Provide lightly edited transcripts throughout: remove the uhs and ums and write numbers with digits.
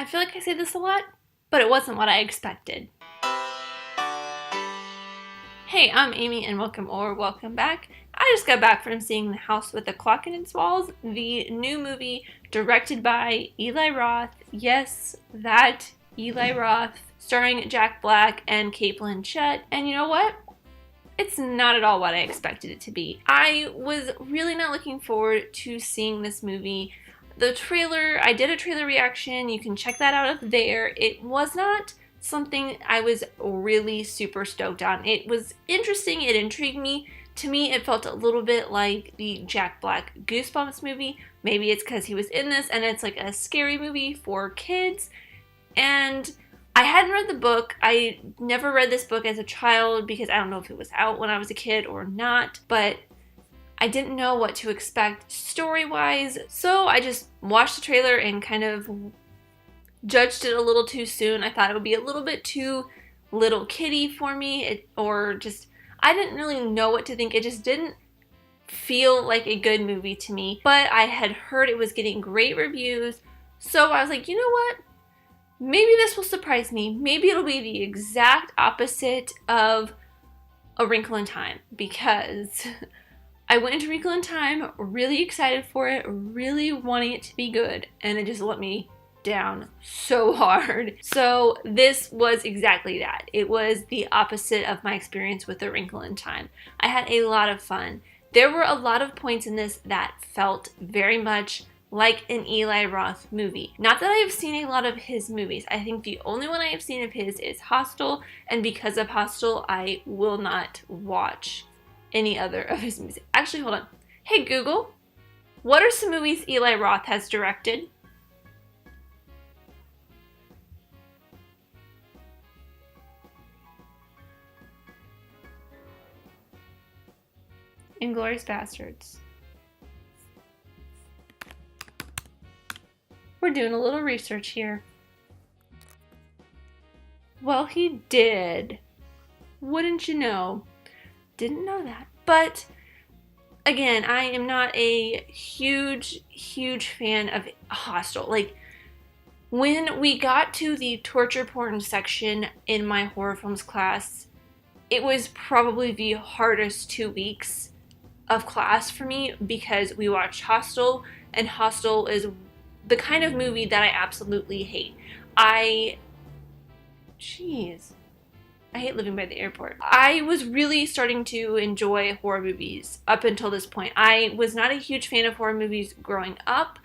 feel like I say this a lot, but it wasn't what I expected. Hey, I'm Amy and welcome back. I just got back from seeing The House with a Clock in its Walls, the new movie directed by Eli Roth. Yes, that Eli Roth, starring Jack Black and Cate Blanchett. And you know what? It's not at all what I expected it to be. I was really not looking forward to seeing this movie. The trailer, I did a trailer reaction. You can check that out up there. It was not something I was really super stoked on. It was interesting. It intrigued me. To me, it felt a little bit like the Jack Black Goosebumps movie. Maybe it's because he was in this and it's like a scary movie for kids. And I hadn't read the book. I never read this book as a child because I don't know if it was out when I was a kid or not, but I didn't know what to expect story-wise, so I just watched the trailer and kind of judged it a little too soon. I thought it would be a little bit too little kiddie for me, I didn't really know what to think. It just didn't feel like a good movie to me, but I had heard it was getting great reviews, so I was like, you know what? Maybe this will surprise me. Maybe it'll be the exact opposite of A Wrinkle in Time, because I went into Wrinkle in Time really excited for it, really wanting it to be good, and it just let me down so hard. So this was exactly that. It was the opposite of my experience with A Wrinkle in Time. I had a lot of fun. There were a lot of points in this that felt very much like an Eli Roth movie. Not that I have seen a lot of his movies. I think the only one I have seen of his is Hostel, and because of Hostel, I will not watch any other of his movies. Actually, hold on. Hey Google, what are some movies Eli Roth has directed? Inglourious Basterds. We're doing a little research here. Well, he did. Wouldn't you know? Didn't know that. But again, I am not a huge fan of Hostel. Like, when we got to the torture porn section in my horror films class, it was probably the hardest 2 weeks of class for me because we watched Hostel, and Hostel is the kind of movie that I absolutely hate. I hate living by the airport. I was really starting to enjoy horror movies up until this point. I was not a huge fan of horror movies growing up,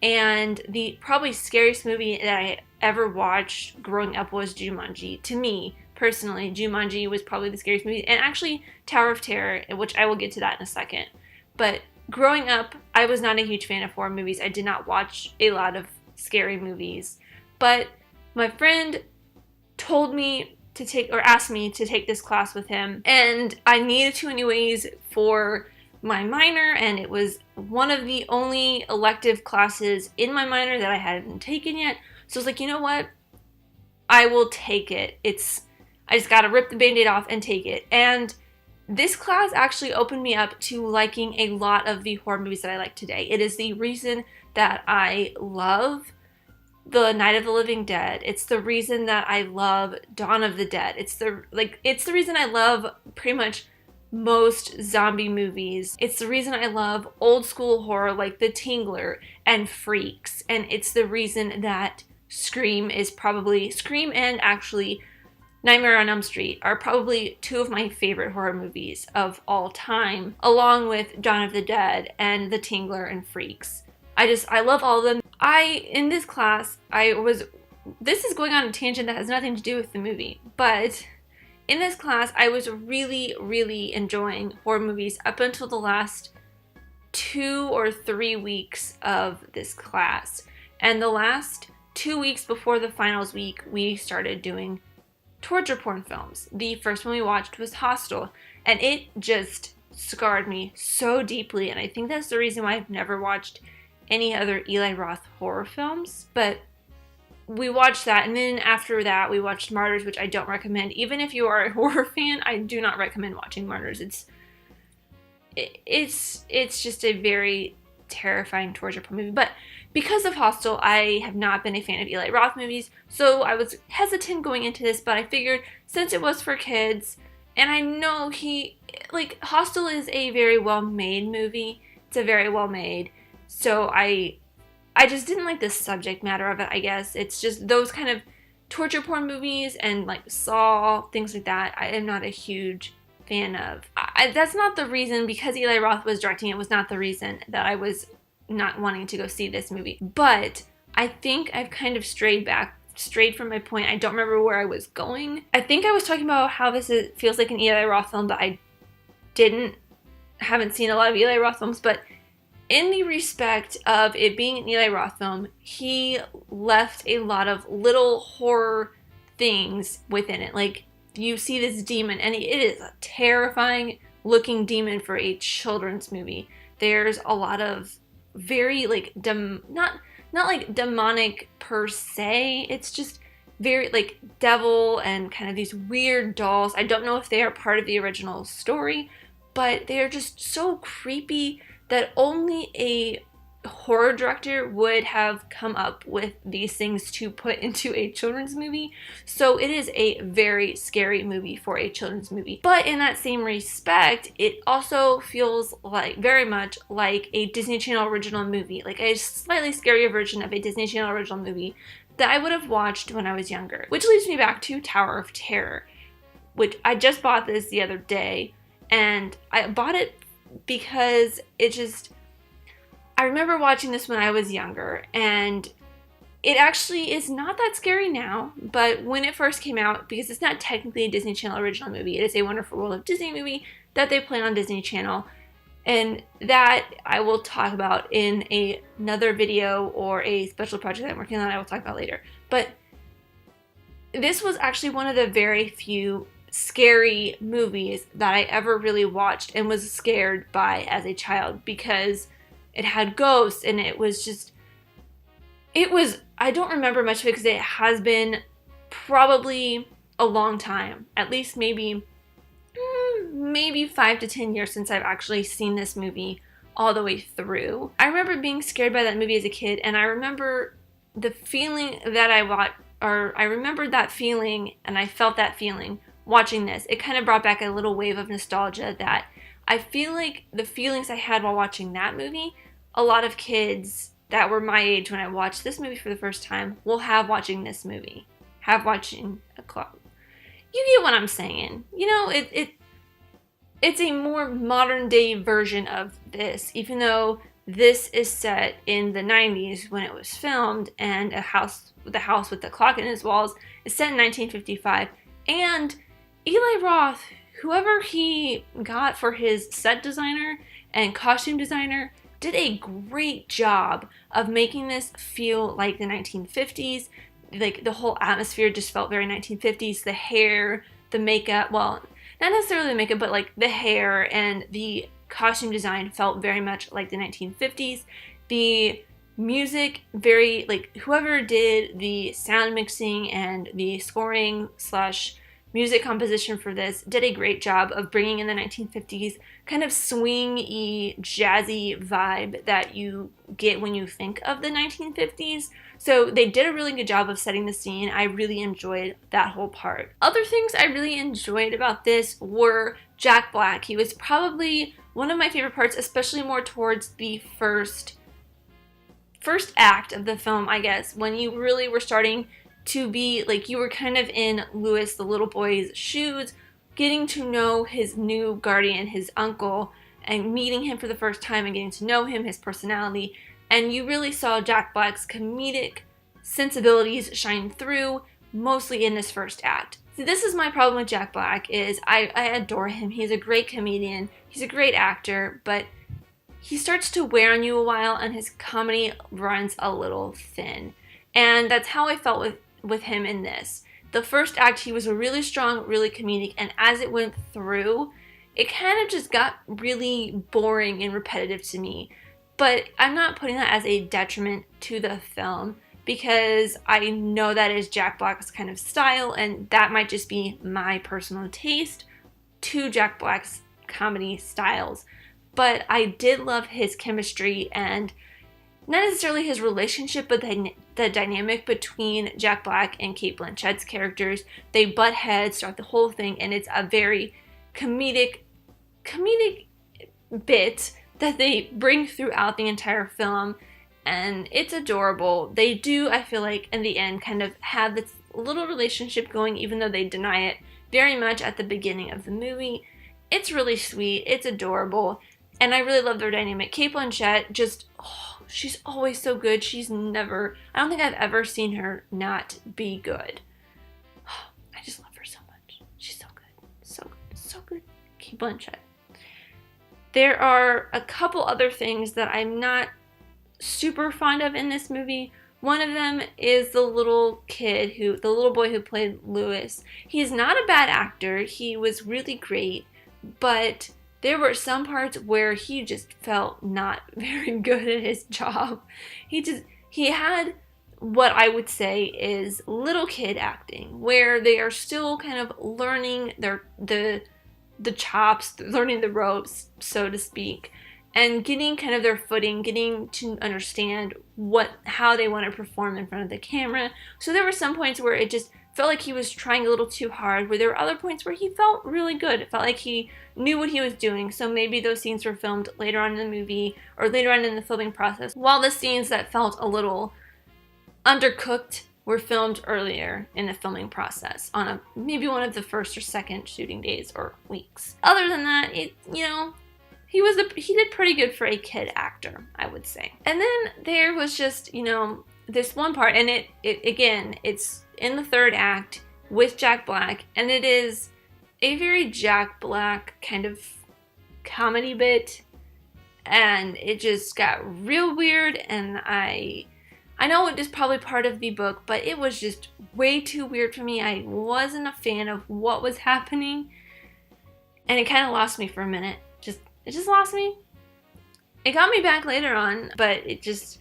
and the probably scariest movie that I ever watched growing up was Jumanji. To me, personally, Jumanji was probably the scariest movie, and actually Tower of Terror, which I will get to that in a second. But growing up, I was not a huge fan of horror movies. I did not watch a lot of scary movies. But my friend told me to take, or asked me to take this class with him, and I needed to anyways for my minor, and it was one of the only elective classes in my minor that I hadn't taken yet. So I was like, you know what? I will take it. I just gotta rip the band-aid off and take it. And this class actually opened me up to liking a lot of the horror movies that I like today. It is the reason that I love The Night of the Living Dead. It's the reason that I love Dawn of the Dead. It's the reason I love pretty much most zombie movies. It's the reason I love old school horror like The Tingler and Freaks. And it's the reason that Scream and actually Nightmare on Elm Street are probably two of my favorite horror movies of all time, along with Dawn of the Dead and The Tingler and Freaks. I love all of them. In this class, this is going on a tangent that has nothing to do with the movie, but in this class, I was really enjoying horror movies up until the last 2 or 3 weeks of this class. And the last 2 weeks before the finals week, we started doing torture porn films. The first one we watched was Hostel, and it just scarred me so deeply, and I think that's the reason why I've never watched any other Eli Roth horror films. But we watched that, and then after that we watched Martyrs, which I don't recommend. Even if you are a horror fan, I do not recommend watching Martyrs. It's just a very terrifying torture porn movie. But because of Hostel, I have not been a fan of Eli Roth movies, so I was hesitant going into this, but I figured since it was for kids, and I know Hostel is a very well-made movie. It's a very well-made, so I just didn't like the subject matter of it, I guess. It's just those kind of torture porn movies and like Saw, things like that, I am not a huge fan of. That's not the reason, because Eli Roth was directing it, was not the reason that I was not wanting to go see this movie. But I think I've kind of strayed from my point. I don't remember where I was going. I think I was talking about how feels like an Eli Roth film, but I haven't seen a lot of Eli Roth films, but in the respect of it being an Eli Roth film, he left a lot of little horror things within it. Like, you see this demon, and it is a terrifying looking demon for a children's movie. There's a lot of very like not like demonic per se. It's just very like devil and kind of these weird dolls. I don't know if they are part of the original story, but they are just so creepy that only a horror director would have come up with these things to put into a children's movie. So it is a very scary movie for a children's movie. But in that same respect, it also feels like very much like a Disney Channel original movie, like a slightly scarier version of a Disney Channel original movie that I would have watched when I was younger. Which leads me back to Tower of Terror, which I just bought this the other day, and I bought it because I remember watching this when I was younger, and it actually is not that scary now, but when it first came out, because it's not technically a Disney Channel original movie, it is a Wonderful World of Disney movie that they play on Disney Channel, and that I will talk about in another video or a special project that I'm working on I will talk about later. But this was actually one of the very few scary movies that I ever really watched and was scared by as a child, because it had ghosts, and I don't remember much of it because it has been probably a long time, at least maybe 5 to 10 years since I've actually seen this movie all the way through. I remember being scared by that movie as a kid, and I remember the feeling that I remembered that feeling, and I felt that feeling watching this. It kind of brought back a little wave of nostalgia that I feel like the feelings I had while watching that movie, a lot of kids that were my age when I watched this movie for the first time will have watching this movie. Have watching a club. You get what I'm saying. You know, it's a more modern day version of this, even though this is set in the 90s when it was filmed, and the house with the clock in its walls is set in 1955. And Eli Roth, whoever he got for his set designer and costume designer, did a great job of making this feel like the 1950s. Like, the whole atmosphere just felt very 1950s. The hair, the makeup, well, not necessarily the makeup, but like the hair and the costume design felt very much like the 1950s. The music, very, like, whoever did the sound mixing and the scoring / music composition for this did a great job of bringing in the 1950s kind of swing-y, jazzy vibe that you get when you think of the 1950s. So they did a really good job of setting the scene. I really enjoyed that whole part. Other things I really enjoyed about this were Jack Black. He was probably one of my favorite parts, especially more towards the first act of the film, I guess, when you really were starting to be, like, you were kind of in Louis, the little boy's shoes, getting to know his new guardian, his uncle, and meeting him for the first time and getting to know him, his personality, and you really saw Jack Black's comedic sensibilities shine through, mostly in this first act. So this is my problem with Jack Black, is I adore him. He's a great comedian, he's a great actor, but he starts to wear on you a while, and his comedy runs a little thin. And that's how I felt with him in this. The first act, he was really strong, really comedic, and as it went through, it kind of just got really boring and repetitive to me. But I'm not putting that as a detriment to the film, because I know that is Jack Black's kind of style, and that might just be my personal taste to Jack Black's comedy styles. but I did love his chemistry and not necessarily his relationship, but the dynamic between Jack Black and Cate Blanchett's characters. They butt heads throughout the whole thing, and it's a very comedic bit that they bring throughout the entire film, and it's adorable. They do, I feel like, in the end, kind of have this little relationship going, even though they deny it very much at the beginning of the movie. It's really sweet. It's adorable. And I really love their dynamic. Cate Blanchett just, she's always so good. She's never, I don't think I've ever seen her not be good. I just love her so much. She's so good. So good. So good. Cate Blanchett. There are a couple other things that I'm not super fond of in this movie. One of them is the little boy who played Lewis. He's not a bad actor. He was really great, but there were some parts where he just felt not very good at his job. He had what I would say is little kid acting, where they are still kind of learning the chops, learning the ropes, so to speak, and getting kind of their footing, getting to understand how they want to perform in front of the camera. So there were some points where it just felt like he was trying a little too hard, where there were other points where he felt really good. It felt like he knew what he was doing. So maybe those scenes were filmed later on in the movie or later on in the filming process, while the scenes that felt a little undercooked were filmed earlier in the filming process on maybe one of the first or second shooting days or weeks. Other than that, he did pretty good for a kid actor, I would say. And then there was just, this one part, and it's in the third act with Jack Black, and it is a very Jack Black kind of comedy bit, and it just got real weird, and I know it is probably part of the book, but it was just way too weird for me. I wasn't a fan of what was happening, and it kind of lost me for a minute. It just lost me. It got me back later on, but this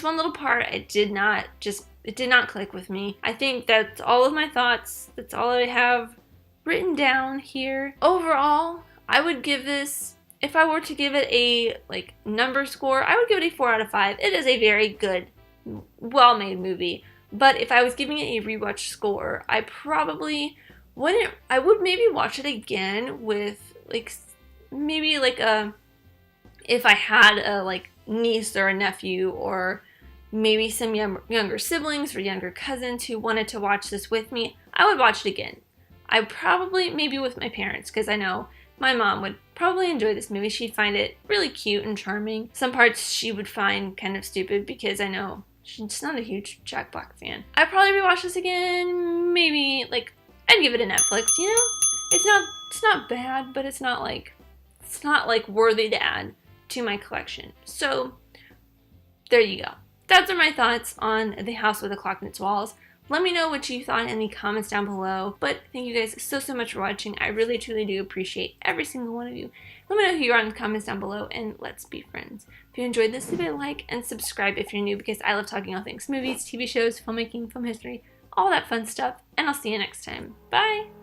one little part, it did not click with me. I think that's all of my thoughts. That's all I have written down here. Overall, I would give this, if I were to give it a number score, I would give it a 4 out of 5. It is a very good, well-made movie. But if I was giving it a rewatch score, I probably wouldn't. I would maybe watch it again with if I had a niece or a nephew, or maybe some younger siblings or younger cousins who wanted to watch this with me, I would watch it again. I probably, maybe with my parents, because I know my mom would probably enjoy this movie. She'd find it really cute and charming. Some parts she would find kind of stupid, because I know she's not a huge Jack Black fan. I'd probably rewatch this again, maybe, I'd give it a Netflix, It's not bad, but it's not worthy to add to my collection. So there you go. Those are my thoughts on The House with a Clock in Its Walls. Let me know what you thought in the comments down below. But thank you guys so much for watching. I really truly do appreciate every single one of you. Let me know who you are in the comments down below, and let's be friends. If you enjoyed this, leave it a like and subscribe if you're new, because I love talking all things movies, TV shows, filmmaking, film history, all that fun stuff. And I'll see you next time. Bye!